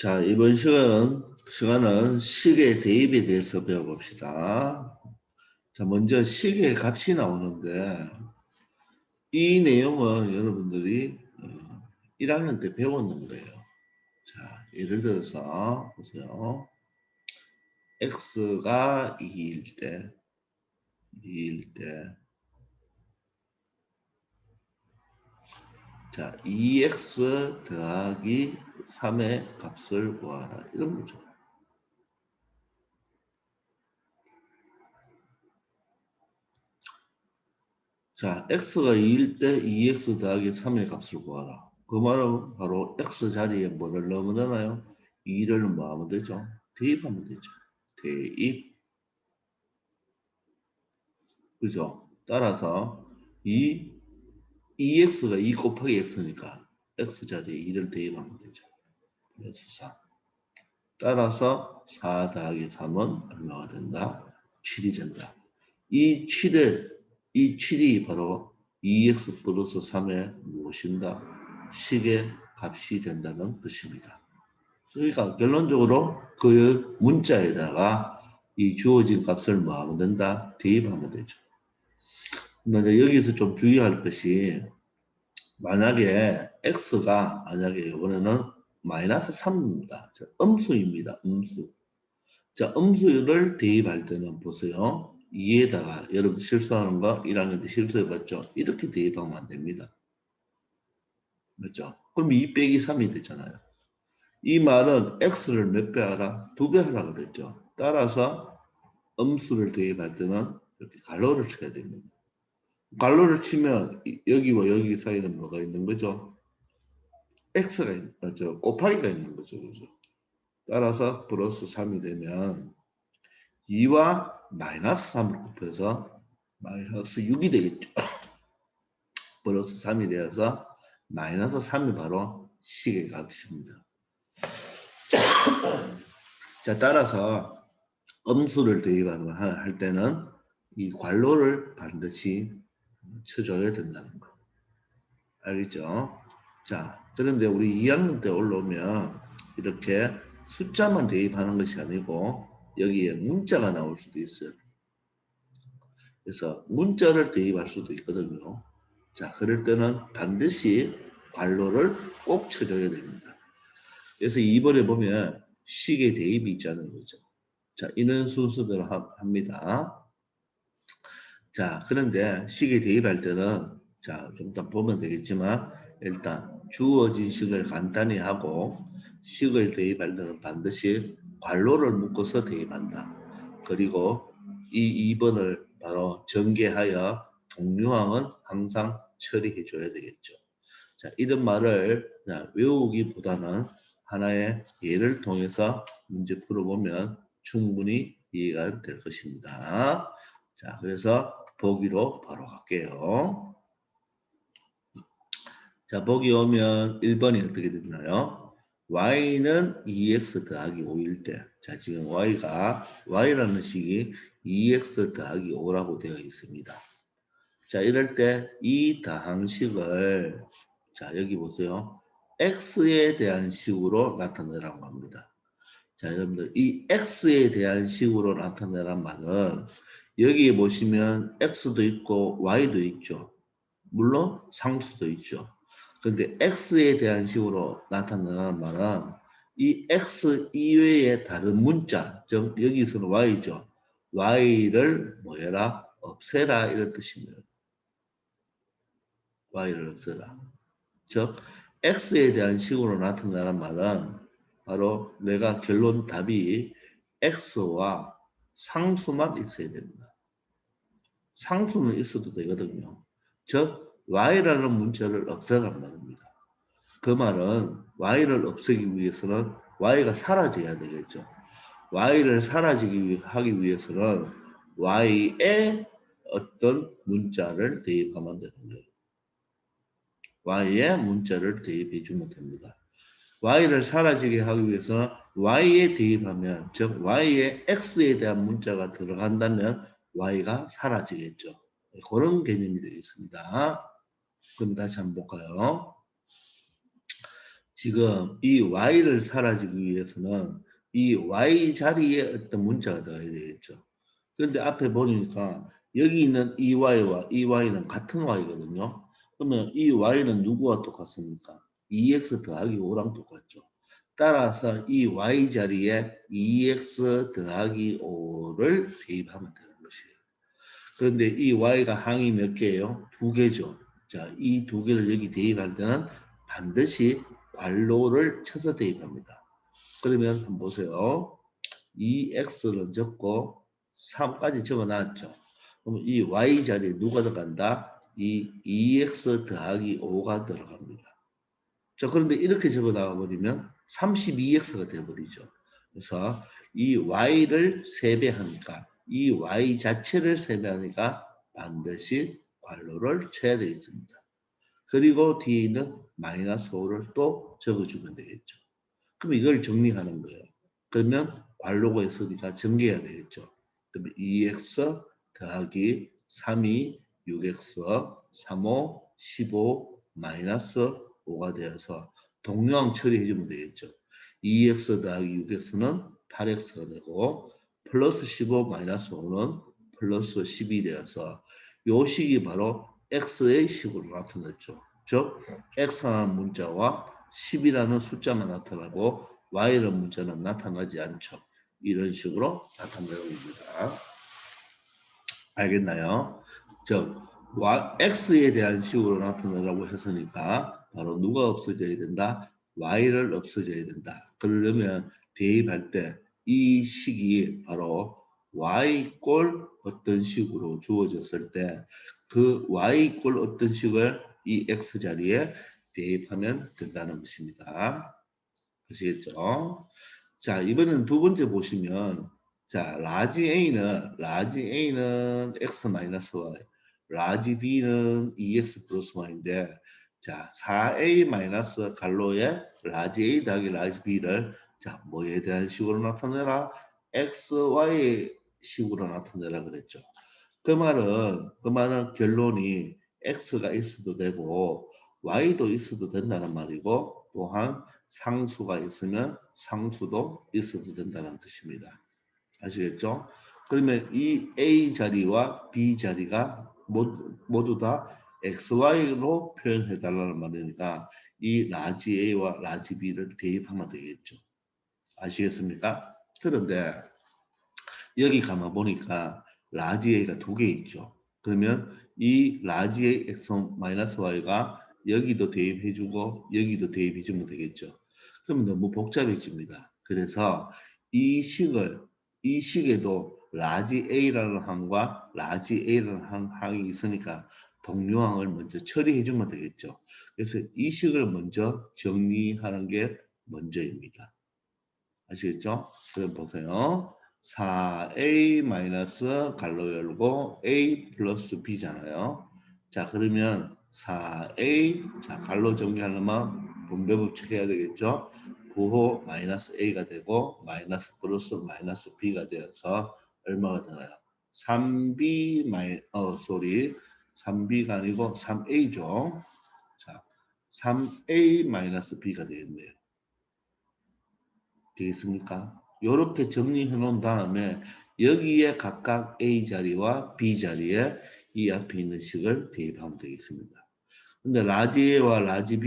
자, 이번 시간은 식의 대입에 대해서 배워봅시다. 자, 먼저 식의 값이 나오는데, 이 내용은 여러분들이 1학년 때 배웠는 거예요. 자, 예를 들어서, 보세요. x가 2일 때, 자, 2x 더하기 3의 값을 구하라. 이런 거죠. 자, x가 2일 때 2x 더하기 3의 값을 구하라. 그 말은 바로 x 자리에 뭐를 넣으면 되나요? 2를 뭐 하면 되죠? 대입하면 되죠. 대입. 그죠? 따라서 2x가 2 곱하기 x니까 x 자리에 2를 대입하면 되죠. 그래서 4. 따라서 4 더하기 3은 얼마가 된다? 7이 된다. 이 7이 바로 2x 플러스 3의 무엇인가? 식의 값이 된다는 뜻입니다. 그러니까 결론적으로 그 문자에다가 이 주어진 값을 뭐 하면 된다? 대입하면 되죠. 근데 여기서 좀 주의할 것이 만약에 만약에 이번에는 마이너스 3입니다. 음수입니다. 음수. 자, 음수를 대입할 때는 보세요. 2에다가 여러분 실수하는 거 1학년 때 실수해봤죠? 이렇게 대입하면 안 됩니다. 맞죠? 그럼 2 빼기 3이 되잖아요. 이 말은 x를 몇 배 하라? 2배 하라 그랬죠. 따라서 음수를 대입할 때는 이렇게 괄호를 쳐야 됩니다. 괄호를 치면 여기와 여기 사이는 뭐가 있는 거죠? x가 있는 거죠. 곱하기가 있는 거죠. 그죠? 따라서 플러스 3이 되면 2와 마이너스 3을 곱해서 마이너스 6이 되겠죠. 플러스 3이 되어서 마이너스 3이 바로 식의 값입니다. 자, 따라서 음수를 대입하는 할 때는 이 괄호를 반드시 쳐줘야 된다는 거. 알겠죠? 자, 그런데 우리 2학년 때 올라오면 이렇게 숫자만 대입하는 것이 아니고 여기에 문자가 나올 수도 있어요. 그래서 문자를 대입할 수도 있거든요. 자, 그럴 때는 반드시 괄호를 꼭 쳐줘야 됩니다. 그래서 2번에 보면 식의 대입이 있잖아요. 그죠? 자, 이런 순서대로 합니다. 자, 그런데 식에 대입할 때는 자, 좀 더 보면 되겠지만 일단 주어진 식을 간단히 하고 식을 대입할 때는 반드시 괄호를 묶어서 대입한다. 그리고 이 2번을 바로 전개하여 동류항은 항상 처리해 줘야 되겠죠. 자, 이런 말을 외우기보다는 하나의 예를 통해서 문제 풀어보면 충분히 이해가 될 것입니다. 자, 그래서 보기로 바로 갈게요. 자, 보기 오면 1번이 어떻게 되나요? y는 2x 더하기 5일 때. 자, 지금 y라는 식이 2x 더하기 5라고 되어 있습니다. 자, 이럴 때 이 다항식을 자, 여기 보세요. x에 대한 식으로 나타내라고 합니다. 자, 여러분들 이 x에 대한 식으로 나타내란 말은 여기에 보시면 x도 있고 y도 있죠. 물론 상수도 있죠. 그런데 x에 대한 식으로 나타내는 말은 이 x 이외의 다른 문자, 즉 여기서는 y죠. y를 뭐 해라? 없애라 이런 뜻입니다. y를 없애라. 즉 x에 대한 식으로 나타내는 말은 바로 내가 결론 답이 x와 상수만 있어야 됩니다. 상수는 있어도 되거든요. 즉 y라는 문자를 없애란 말입니다. 그 말은 y를 없애기 위해서는 y가 사라져야 되겠죠. y를 하기 위해서는 y에 어떤 문자를 대입하면 되는 거예요. y에 문자를 대입해 주면 됩니다. y를 사라지게 하기 위해서는 y에 대입하면 즉 y에 x에 대한 문자가 들어간다면 y가 사라지겠죠. 그런 개념이 되겠습니다. 그럼 다시 한번 볼까요? 지금 이 y를 사라지기 위해서는 이 y 자리에 어떤 문자가 들어야 되겠죠. 그런데 앞에 보니까 여기 있는 이 y와 이 y는 같은 y거든요. 그러면 이 y는 누구와 똑같습니까? 2x 더하기 5랑 똑같죠. 따라서 이 y 자리에 2x 더하기 5를 대입하면 되는 것이에요. 그런데 이 y가 항이 몇 개예요? 두 개죠. 자, 이 두 개를 여기 대입할 때는 반드시 괄호를 쳐서 대입합니다. 그러면 한번 보세요. 2x를 적고 3까지 적어놨죠. 그럼 이 y 자리에 누가 들어간다? 이 2x 더하기 5가 들어갑니다. 자, 그런데 이렇게 적어 나와버리면 32x가 되어버리죠. 그래서 이 y를 세배하니까 이 y 자체를 세배하니까 반드시 괄호를 쳐야 되겠습니다. 그리고 뒤에 있는 마이너스 5를 또 적어주면 되겠죠. 그럼 이걸 정리하는 거예요. 그러면 괄호가 있으니까 전개해야 되겠죠. 그러면 2x 더하기 3이 6x, 35, 15, 마이너스 5가 되어서 동요항 처리해 주면 되겠죠. 2x 더하기 6x는 8x가 되고 플러스 15 마이너스 5는 플러스 10이 되어서 요 식이 바로 x의 식으로 나타났죠. 즉 x라는 문자와 10이라는 숫자만 나타나고 y라는 문자는 나타나지 않죠. 이런 식으로 나타나는 겁니다. 알겠나요? 즉 x에 대한 식으로 나타내라고 했으니까 바로 누가 없어져야 된다? y를 없어져야 된다. 그러려면 대입할 때 이 식이 바로 y 꼴 어떤 식으로 주어졌을 때 그 y 꼴 어떤 식을 이 x 자리에 대입하면 된다는 것입니다. 아시겠죠? 자, 이번엔 두 번째 보시면 자, 라지 A는 X 마이너스 Y, 라지 B는 2X 플러스 Y인데 자, 4A 마이너스 갈로에 라지 A 더하기 라지 B를 자, 뭐에 대한 식으로 나타내라? X, Y의 식으로 나타내라 그랬죠. 그 말은 결론이 X가 있어도 되고 Y도 있어도 된다는 말이고 또한 상수가 있으면 상수도 있어도 된다는 뜻입니다. 아시겠죠? 그러면 이 A 자리와 B 자리가 모두 다 XY로 표현해 달라는 말이니까 이 라지 A와 라지 B를 대입하면 되겠죠. 아시겠습니까? 그런데 여기 가만 보니까 라지 A가 두 개 있죠. 그러면 이 라지 A X-Y가 여기도 대입해주고 여기도 대입해주면 되겠죠. 그러면 너무 복잡해집니다. 그래서 이 식에도 라지 A라는 항과 라지 A라는 항이 있으니까 동료항을 먼저 처리해주면 되겠죠. 그래서 이 식을 먼저 정리하는 게 먼저입니다. 아시겠죠? 그럼 보세요. 4a 마이너스 갈로 열고 a 플러스 b잖아요. 자, 그러면 4a 자 갈로 정리하려면 분배법칙 해야 되겠죠? 9호 마이너스 a가 되고 마이너스 플러스 마이너스 b가 되어서 얼마가 되나요? 3b 3b가 아니고 3a죠. 자, 3a 마이너스 b가 되겠네요. 되겠습니까? 이렇게 정리해 놓은 다음에 여기에 각각 A 자리와 B 자리에 이 앞에 있는 식을 대입하면 되겠습니다. 근데 라지 A와 라지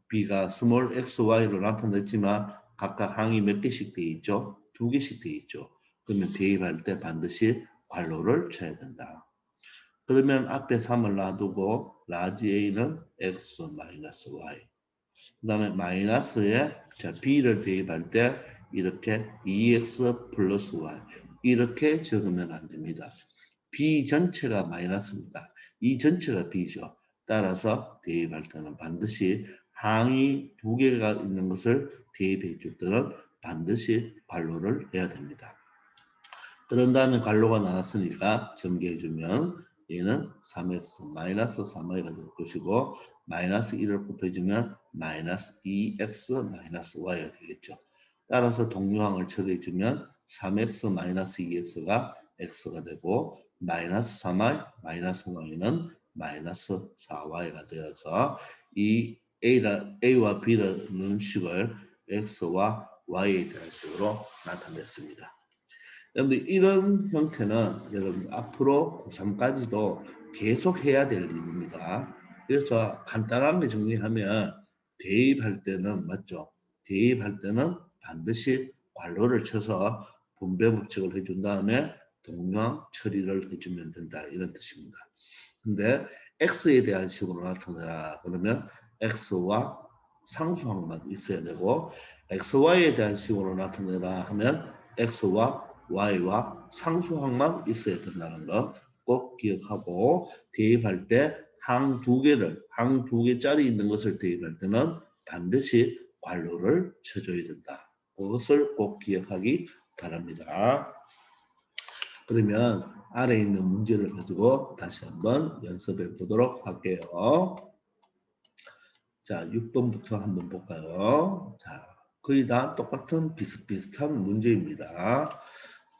B가 스몰 XY로 나타냈지만 각각 항이 몇 개씩 돼 있죠? 두 개씩 돼 있죠. 그러면 대입할 때 반드시 괄호를 쳐야 된다. 그러면 앞에 3을 놔두고 라지 A는 X 마이너스 Y 그 다음에 마이너스에 자 b를 대입할 때 이렇게 2x 플러스 y 이렇게 적으면 안 됩니다. b 전체가 마이너스입니다. 이 전체가 b죠. 따라서 대입할 때는 반드시 항이 두 개가 있는 것을 대입해 줄 때는 반드시 괄호를 해야 됩니다. 그런 다음에 괄호가 나왔으니까 전개해 주면 얘는 3x 마이너스 3y가 될 것이고 마이너스 1을 곱해주면 마이너스 2x 마이너스 y가 되겠죠. 따라서 동류항을 처리해주면 3x 마이너스 2x가 x가 되고 마이너스 3y 마이너스 y는 마이너스 4y가 되어서 이 A와 B라는 식을 X와 Y에 대한 식으로 나타냈습니다. 여러분들 이런 형태는 여러분 앞으로 고3까지도 계속 해야 될 일입니다. 그래서 간단하게 정리하면 대입할 때는 맞죠? 대입할 때는 반드시 괄호를 쳐서 분배 법칙을 해준 다음에 동량 처리를 해주면 된다 이런 뜻입니다. 근데 x에 대한 식으로 나타내라 그러면 x와 상수항만 있어야 되고 xy에 대한 식으로 나타내라 하면 x와 y와 상수항만 있어야 된다는 거 꼭 기억하고 대입할 때 항 두 개짜리 있는 것을 대입할 때는 반드시 괄호를 쳐줘야 된다. 그것을 꼭 기억하기 바랍니다. 그러면 아래에 있는 문제를 가지고 다시 한번 연습해 보도록 할게요. 자, 6번부터 한번 볼까요? 자, 거의 다 똑같은 비슷비슷한 문제입니다.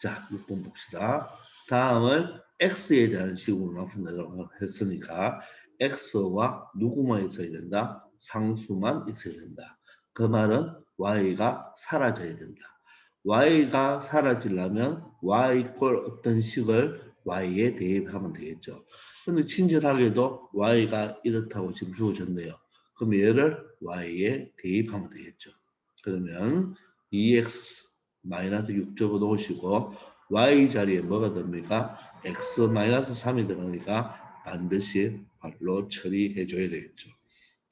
자, 6번 봅시다. 다음은 x에 대한 식으로 나타내라고 했으니까 x와 누구만 있어야 된다? 상수만 있어야 된다. 그 말은 y가 사라져야 된다. y가 사라지려면 y 꼴 어떤 식을 y에 대입하면 되겠죠. 근데 친절하게도 y가 이렇다고 지금 주어졌네요. 그럼 얘를 y에 대입하면 되겠죠. 그러면 2x 마이너스 6 적어 놓으시고 y 자리에 뭐가 됩니까? x 마이너스 3이 들어가니까 반드시 발로 처리해 줘야 되겠죠.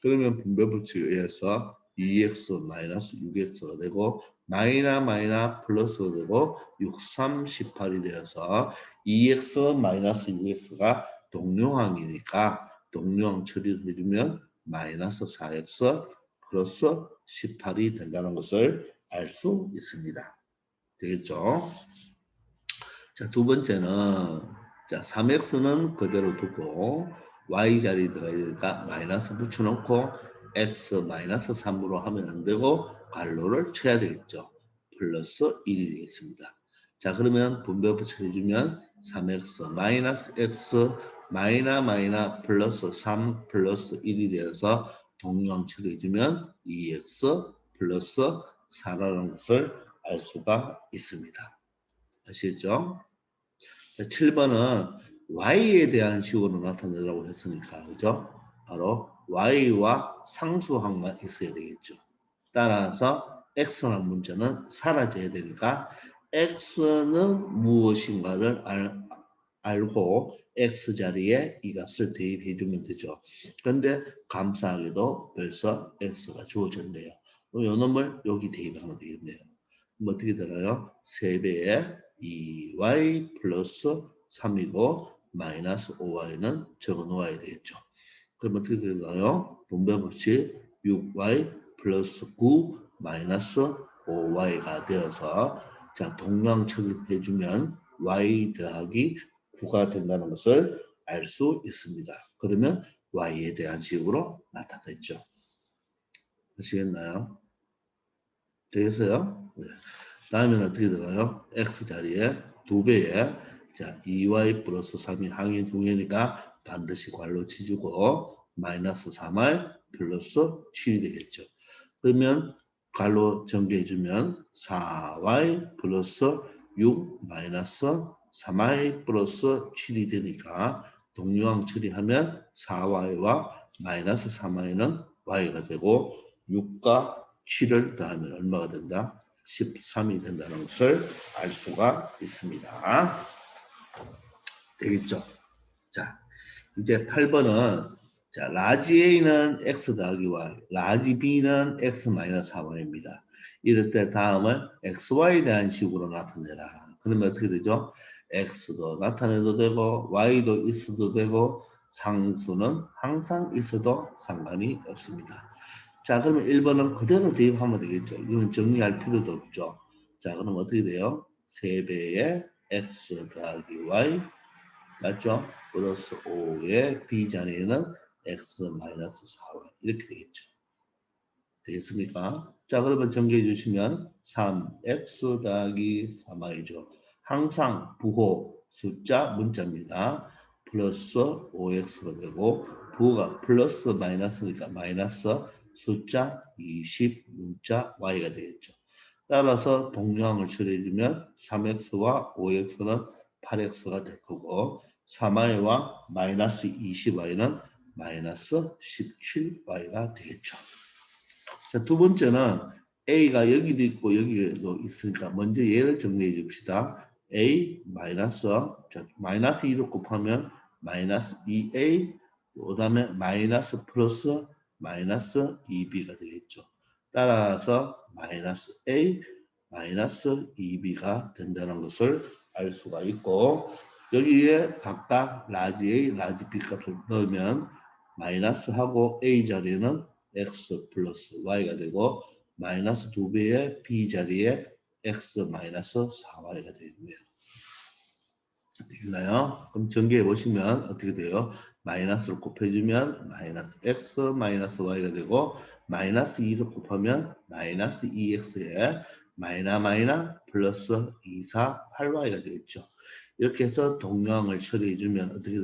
그러면 분배 법칙에 의해서 2x 마이너스 6x가 되고 마이나 플러스가 되고 6, 3, 18이 되어서 2x 마이너스 6x가 동료항이니까 동료항 처리를 해주면 마이너스 4x 플러스 18이 된다는 것을 알 수 있습니다. 되겠죠? 자, 두 번째는 자, 3x는 그대로 두고 y 자리에 들어가야 되니까 마이너스 붙여놓고 x 마이너스 3으로 하면 안 되고 괄호를 쳐야 되겠죠. 플러스 1이 되겠습니다. 자, 그러면 분배 붙여주면 3x 마이너스 x 마이나 플러스 3 플러스 1이 되어서 동량 처리해주면 2x 플러스 4라는 것을 알 수가 있습니다. 아시겠죠? 자, 7번은 y에 대한 식으로 나타내라고 했으니까 그죠? 바로 y와 상수항만 있어야 되겠죠. 따라서 x라는 문자는 사라져야 되니까 x는 무엇인가를 알고 x 자리에 이 값을 대입해 주면 되죠. 그런데 감사하게도 벌써 x가 주어졌네요. 그럼 이 놈을 여기 대입하면 되겠네요. 그럼 어떻게 되나요? 3배에 2y 플러스 3이고 마이너스 5y는 적어 놓아야 되겠죠. 그럼 어떻게 되나요? 분배 법칙 6y 플러스 9 마이너스 5y가 되어서 자 동량 처리해주면 y 더하기 9가 된다는 것을 알 수 있습니다. 그러면 y에 대한 식으로 나타났죠. 아시겠나요? 되겠어요? 네. 다음에는 어떻게 되나요? x 자리에 2배에 자 2y 플러스 3이 항의 중이니까 반드시 괄호 치주고 마이너스 3y 플러스 7이 되겠죠. 그러면 괄호 전개해주면 4y 플러스 6 마이너스 3y 플러스 7이 되니까 동류항 처리하면 4y와 마이너스 3y는 y가 되고 6과 7을 더하면 얼마가 된다? 13이 된다는 것을 알 수가 있습니다. 되겠죠? 자, 이제 8번은 자, 라지 A는 X 더하기 Y, 라지 B는 X 마이너스 4Y입니다. 이럴 때 다음을 XY에 대한 식으로 나타내라. 그러면 어떻게 되죠? X도 나타내도 되고 Y도 있어도 되고 상수는 항상 있어도 상관이 없습니다. 자, 그러면 1번은 그대로 대입하면 되겠죠. 이건 정리할 필요도 없죠. 자, 그럼 어떻게 돼요? 3배의 X 더하기 Y 맞죠? 플러스 5의 B 자리에는 X 마이너스 4Y 이렇게 되겠죠. 되겠습니까? 자, 그러면 정리해 주시면 3X 더하기 3Y죠. 항상 부호 숫자 문자입니다. 플러스 5X가 되고 부호가 플러스 마이너스니까 마이너스 숫자 20, 문자 y가 되겠죠. 따라서 동량을 처리해주면 3x와 5x는 8x가 될 거고 3y와 마이너스 20y는 마이너스 17y가 되겠죠. 자, 두 번째는 a가 여기도 있고 여기도 있으니까 먼저 얘를 정리해 줍시다. a 마이너스 마이너스 2를 곱하면 마이너스 2a 그 다음에 마이너스 플러스 마이너스 2b가 되겠죠. 따라서 마이너스 a 마이너스 2b가 된다는 것을 알 수가 있고 여기에 각각 라지 a, 라지 b 값을 넣으면 마이너스하고 a 자리에는 x 플러스 y가 되고 마이너스 2배의 b 자리에 x 마이너스 4y가 되겠네요. 되나요? 그럼 전개해 보시면 어떻게 돼요? 마이너스를 곱해주면 마이너스 x 마이너스 y가 되고 마이너스 2를 곱하면 마이너스 2x에 마이너 플러스 2, 4, 8y가 되겠죠. 이렇게 해서 동량을 처리해주면 어떻게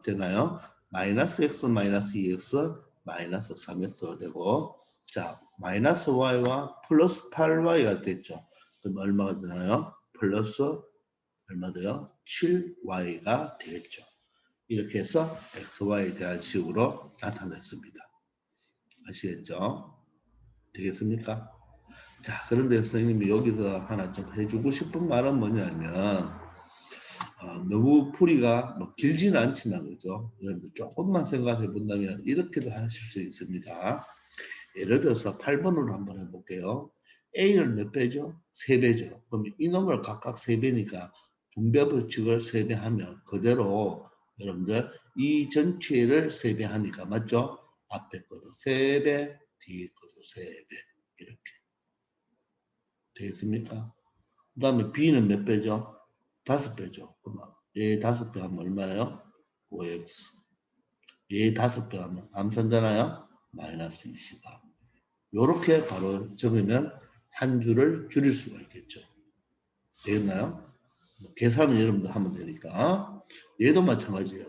되나요? 마이너스 x 마이너스 2x 마이너스 3x가 되고 자 마이너스 y와 플러스 8y가 됐죠. 그럼 얼마가 되나요? 플러스 얼마 돼요? 7y가 되겠죠. 이렇게 해서 xy에 대한 식으로 나타냈습니다. 아시겠죠? 되겠습니까? 자, 그런데 선생님이 여기서 하나 좀 해주고 싶은 말은 뭐냐면 너무 풀이가 뭐 길지는 않지만 그죠? 여러분들 조금만 생각해 본다면 이렇게도 하실 수 있습니다. 예를 들어서 8번으로 한번 해볼게요. A를 몇 배죠? 3배죠. 그럼 이놈을 각각 3배니까 분배 법칙을 3배 하면 그대로 여러분들 이 전체를 3배 하니까 맞죠? 앞에 것도 3배, 뒤에 것도 3배 이렇게 되겠습니까? 그 다음에 B는 몇 배죠? 5배죠. 그럼 얘 5배 하면 얼마예요? 5x. 얘 5배 하면 암산되나요? 마이너스 20. 요렇게 바로 적으면 한 줄을 줄일 수가 있겠죠. 되겠나요? 계산은 여러분들 하면 되니까. 얘도 마찬가지예요.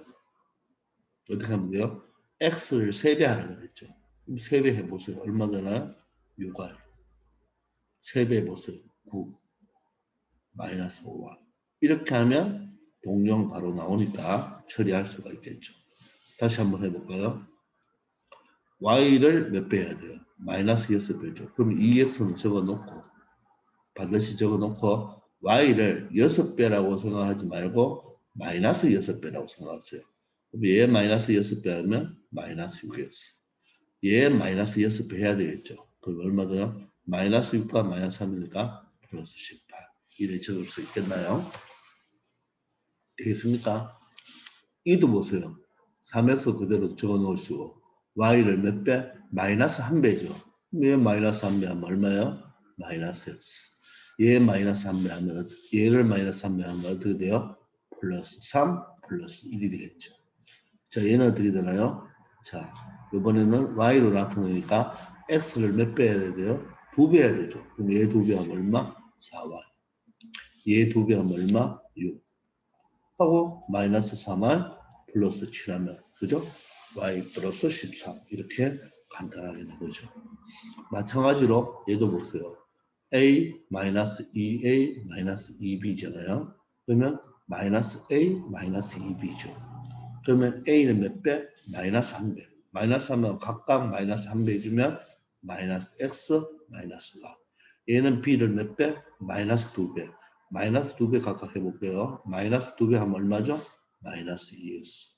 어떻게 하면 돼요? x를 3배 하라고 그랬죠. 그럼 3배 해보세요. 얼마 되나요? 6y. 3배 해보세요. 9. 마이너스 5y. 이렇게 하면 동령 바로 나오니까 처리할 수가 있겠죠. 다시 한번 해볼까요? y를 몇 배 해야 돼요? 마이너스 6배죠. 그럼 2x는 적어놓고 반드시 적어놓고 y를 6배라고 생각하지 말고 마이너스 6배라고 생각하세요. 그럼 얘 마이너스 6배 하면 마이너스 6x. 얘 마이너스 6배 해야 되겠죠. 그럼 얼마 더? 마이너스 6과 마이너스 3이니까 플러스 18. 이래 적을 수 있겠나요? 되겠습니까? 이도 보세요. 3x 그대로 적어 놓으시고 y를 몇 배? 마이너스 1배죠. 얘 마이너스 1배 하면 얼마예요? 마이너스 x. 얘 마이너스 3배 하면 얘를 마이너스 3배 하면 어떻게 돼요? 플러스 3 플러스 1이 되겠죠. 자 얘는 어떻게 되나요? 자 이번에는 y로 나타나니까 x를 몇 배 해야 돼요? 2배 해야 되죠. 그럼 얘 2배 하면 얼마? 4y. 얘 2배 하면 얼마? 6. 하고 마이너스 3y 플러스 7 하면 그죠? y 플러스 13 이렇게 간단하게 나오죠. 마찬가지로 얘도 보세요. a 마이너스 2a 마이너스 2b잖아요. 그러면 마이너스 a 마이너스 2b죠. 그러면 a는 몇 배? 마이너스 1배. 마이너스 하면 각각 마이너스 1배 해주면 마이너스 x 마이너스 y. 얘는 b를 몇 배? 마이너스 2배. 마이너스 2배 각각 해볼게요. 마이너스 2배 하면 얼마죠? 마이너스 2x.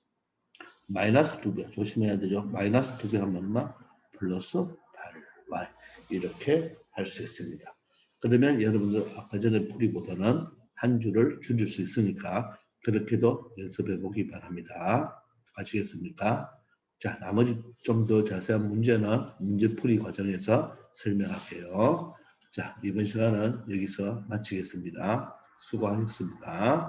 마이너스 2배 조심해야 되죠. 마이너스 2배 하면 얼마? 플러스 8y. 이렇게 할 수 있습니다. 그러면 여러분들 아까 전에 풀이보다는 한 줄을 줄일 수 있으니까 그렇게도 연습해 보기 바랍니다. 아시겠습니까? 자, 나머지 좀 더 자세한 문제는 문제풀이 과정에서 설명할게요. 자, 이번 시간은 여기서 마치겠습니다. 수고하셨습니다.